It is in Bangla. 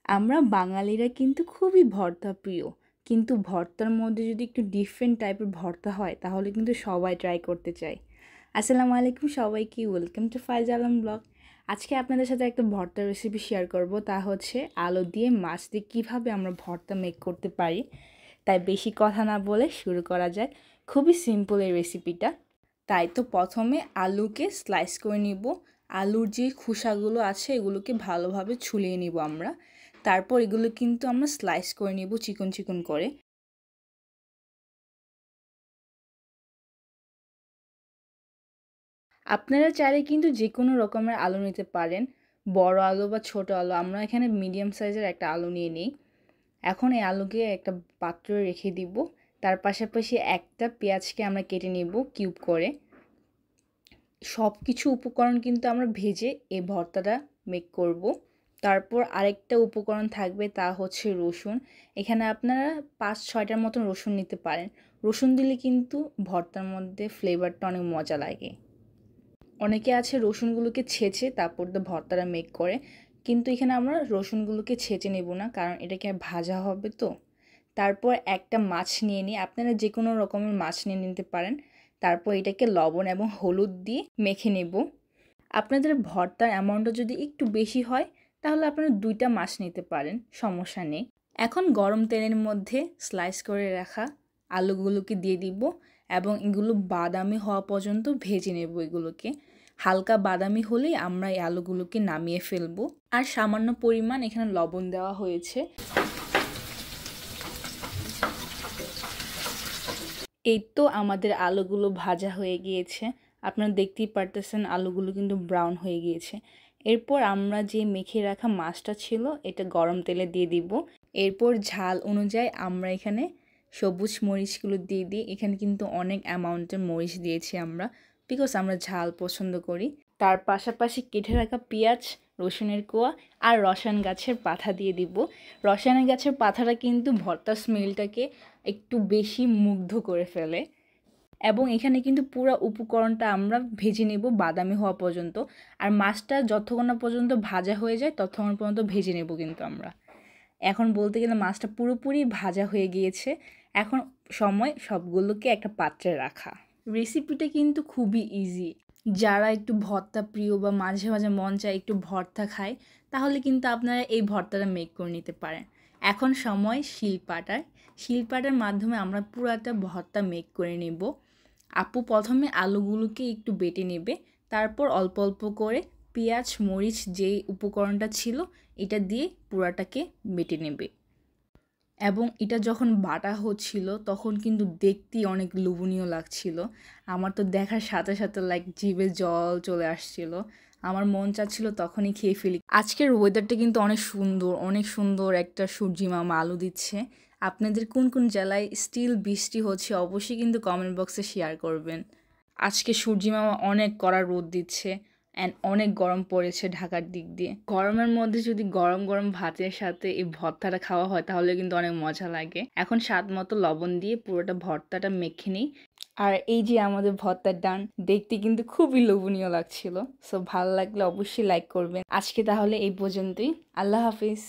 আমরা বাঙালিরা কিন্তু খুবই ভর্তা প্রিয়। কিন্তু ভর্তার মধ্যে যদি একটু ডিফারেন্ট টাইপের ভর্তা হয় তাহলে কিন্তু সবাই ট্রাই করতে চায়। আসসালামু আলাইকুম সবাইকে, ওয়েলকাম টু ফাইজ আলম ব্লগ। আজকে আপনাদের সাথে একটা ভর্তার রেসিপি শেয়ার করব, তা হচ্ছে আলু দিয়ে মাছ দিয়ে কীভাবে আমরা ভর্তা মেক করতে পারি। তাই বেশি কথা না বলে শুরু করা যাক। খুবই সিম্পল এই রেসিপিটা। তাই তো প্রথমে আলুকে স্লাইস করে নিব। আলুর যে খোসাগুলো আছে এগুলোকে ভালোভাবে ছুলিয়ে নিব আমরা। তারপর এগুলো কিন্তু আমরা স্লাইস করে নিব চিকন চিকন করে। আপনারা চাইলে কিন্তু যে কোনো রকমের আলু নিতে পারেন, বড় আলু বা ছোট আলু। আমরা এখানে মিডিয়াম সাইজের একটা আলু নিয়ে নিই। এখন এই আলুকে একটা পাত্রে রেখে দিব। তার পাশাপাশি একটা পেঁয়াজকে আমরা কেটে নিব কিউব করে। সব কিছু উপকরণ কিন্তু আমরা ভেজে এই ভর্তাটা মেক করব। তারপর আরেকটা উপকরণ থাকবে, তা হচ্ছে রসুন। এখানে আপনারা 5-6টার মতন রসুন নিতে পারেন। রসুন দিলে কিন্তু ভর্তার মধ্যে ফ্লেভারটা অনেক মজা লাগে। অনেকে আছে রসুনগুলোকে ছেঁচে তারপর তো ভর্তাটা মেক করে, কিন্তু এখানে আমরা রসুনগুলোকে ছেঁচে নেব না, কারণ এটাকে ভাজা হবে তো। তারপর একটা মাছ নিয়ে নিই, আপনারা যে কোনো রকমের মাছ নিয়ে নিতে পারেন। তারপর এটাকে লবণ এবং হলুদ দিয়ে মেখে নেব। আপনাদের ভর্তার অ্যামাউন্টটা যদি একটু বেশি হয় তাহলে আপনারা 2টা মাছ নিতে পারেন, সমস্যা নেই। এখন গরম তেলের মধ্যে স্লাইস করে রাখা আলুগুলোকে দিয়ে দিব এবং এগুলো বাদামি হওয়া পর্যন্ত ভেজে নেব। এগুলোকে হালকা বাদামি হলেই আমরা এই আলুগুলোকে নামিয়ে ফেলবো। আর সামান্য পরিমাণ এখানে লবণ দেওয়া হয়েছে। এই তো আমাদের আলুগুলো ভাজা হয়ে গিয়েছে। আপনারা দেখতেই পারতেছেন আলুগুলো কিন্তু ব্রাউন হয়ে গিয়েছে। এরপর আমরা যে মেখে রাখা মাছটা ছিল এটা গরম তেলে দিয়ে দিব। এরপর ঝাল অনুযায়ী আমরা এখানে সবুজ মরিচগুলো দিয়ে দিই। এখানে কিন্তু অনেক অ্যামাউন্টের মরিচ দিয়েছি আমরা, বিকজ আমরা ঝাল পছন্দ করি। তার পাশাপাশি কেটে রাখা পেঁয়াজ, রসুনের কোয়া আর রসায়ন গাছের পাতা দিয়ে দিব। রসায়ন গাছের পাতাটা কিন্তু ভর্তার স্মেলটাকে একটু বেশি মুগ্ধ করে ফেলে। এবং এখানে কিন্তু পুরো উপকরণটা আমরা ভেজে নেব বাদামি হওয়া পর্যন্ত। আর মাছটা যতক্ষণ না পর্যন্ত ভাজা হয়ে যায় ততক্ষণ পর্যন্ত ভেজে নেব কিন্তু আমরা। এখন বলতে গেলে মাছটা পুরোপুরি ভাজা হয়ে গিয়েছে। এখন সময় সবগুলোকে একটা পাত্রে রাখা। রেসিপিটা কিন্তু খুবই ইজি। যারা একটু ভর্তা প্রিয় বা মাঝে মাঝে মন চায় একটু ভর্তা খায়, তাহলে কিন্তু আপনারা এই ভর্তাটা মেক করে নিতে পারেন। এখন সময় শিলপাটার মাধ্যমে আমরা পুরাটা ভর্তা মেক করে নেব। আপু প্রথমে আলুগুলোকে একটু বেটে নেবে, তারপর অল্প অল্প করে পেঁয়াজ মরিচ যেই উপকরণটা ছিল এটা দিয়ে পুরাটাকে বেটে নেবে। এবং এটা যখন বাটা হচ্ছিল তখন কিন্তু দেখতেই অনেক লোভনীয় লাগছিল। আমার তো দেখার সাথে সাথে জিভে জল চলে আসছিল। আমার মন চাচ্ছিল তখনই খেয়ে ফেলি। আজকের ওয়েদারটা কিন্তু অনেক সুন্দর একটা সূর্যিমামা আলো দিচ্ছে। আপনাদের কোন কোন জেলায় স্টিল বৃষ্টি হচ্ছে অবশ্যই কিন্তু কমেন্ট বক্সে শেয়ার করবেন। আজকে সূর্যিমামা অনেক কড়া রোদ দিচ্ছে অ্যান্ড অনেক গরম পড়েছে ঢাকার দিক দিয়ে। গরমের মধ্যে যদি গরম গরম ভাতের সাথে এই ভর্তাটা খাওয়া হয় তাহলে কিন্তু অনেক মজা লাগে। এখন স্বাদ মতো লবণ দিয়ে পুরোটা ভর্তাটা মেখে নিই। আর এই যে আমাদের ভর্তার ডান, দেখতে কিন্তু খুবই লোভনীয় লাগছিল। সো ভালো লাগলে অবশ্যই লাইক করবেন। আজকে তাহলে এই পর্যন্তই। আল্লাহ হাফিজ।